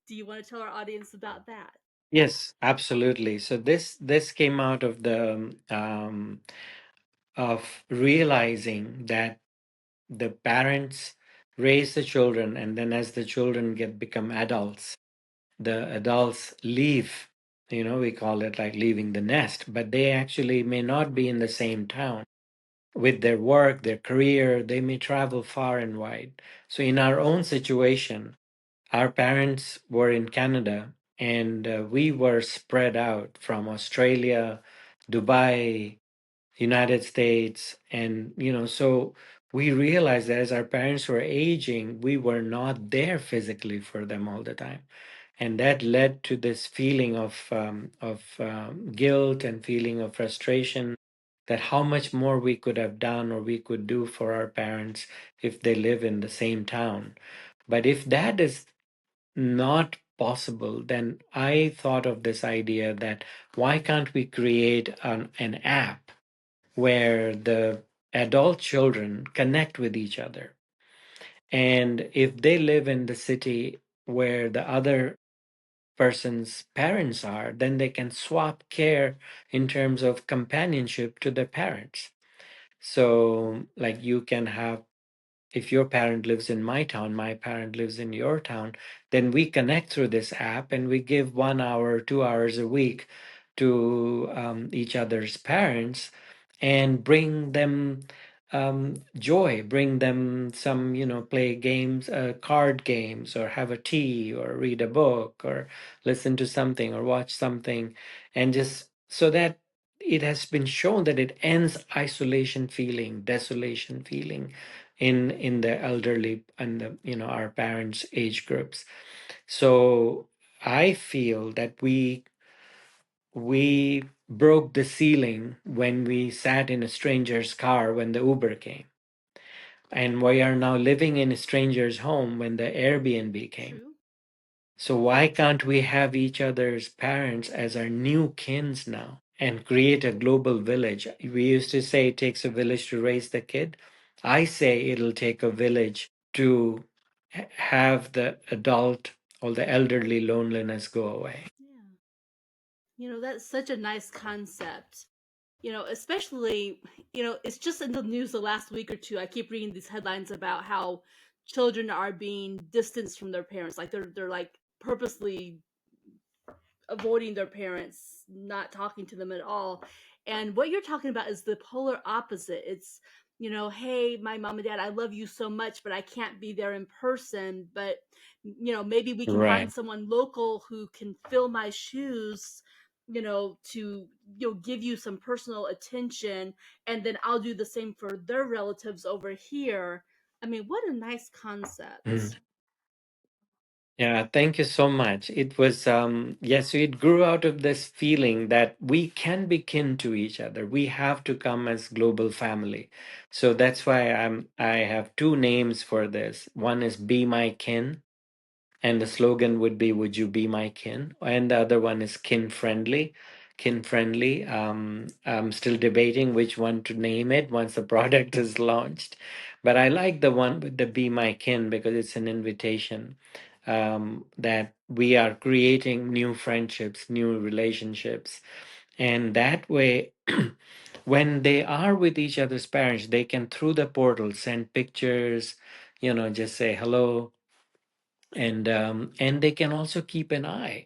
Do you want to tell our audience about that? Yes, absolutely. So this came out of the of realizing that the parents raise the children, and then as the children get become adults, the adults leave. We call it like leaving the nest, but they actually may not be in the same town with their work, their career. They may travel far and wide. So in our own situation, our parents were in Canada, and we were spread out from Australia, Dubai, United States, and so we realized that as our parents were aging, we were not there physically for them all the time, and that led to this feeling of guilt and feeling of frustration, that how much more we could have done or we could do for our parents if they live in the same town. But if that is not possible, then I thought of this idea that why can't we create an app where the adult children connect with each other? And if they live in the city where the other person's parents are, then they can swap care in terms of companionship to their parents. So, like, you can have, if your parent lives in my town, my parent lives in your town, then we connect through this app and we give 1 hour, 2 hours a week to each other's parents and bring them joy, bring them some, play games, card games, or have a tea, or read a book, or listen to something, or watch something, and just so that it has been shown that it ends isolation feeling, desolation feeling in the elderly and the, our parents' age groups. So I feel that we broke the ceiling when we sat in a stranger's car when the Uber came. And we are now living in a stranger's home when the Airbnb came. True. So why can't we have each other's parents as our new kins now and create a global village? We used to say it takes a village to raise the kid. I say it'll take a village to have the adult or the elderly loneliness go away. Yeah. That's such a nice concept. Especially, it's just in the news the last week or two. I keep reading these headlines about how children are being distanced from their parents. Like they're like purposely avoiding their parents, not talking to them at all. And what you're talking about is the polar opposite. It's, hey, my mom and dad, I love you so much, but I can't be there in person. But, maybe we can Right. find someone local who can fill my shoes, to, give you some personal attention. And then I'll do the same for their relatives over here. I mean, what a nice Mm. concept. Yeah, thank you so much. It was yes, so it grew out of this feeling that we can be kin to each other. We have to come as global family. So that's why I have two names for this. One is Be My Kin, and the slogan would be Would you be my kin? And the other one is Kin Friendly. Kin Friendly. I'm still debating which one to name it once the product is launched. But I like the one with the Be My Kin because it's an invitation that we are creating new friendships, new relationships. And that way, when they are with each other's parents, they can, through the portal, send pictures, just say hello, and they can also keep an eye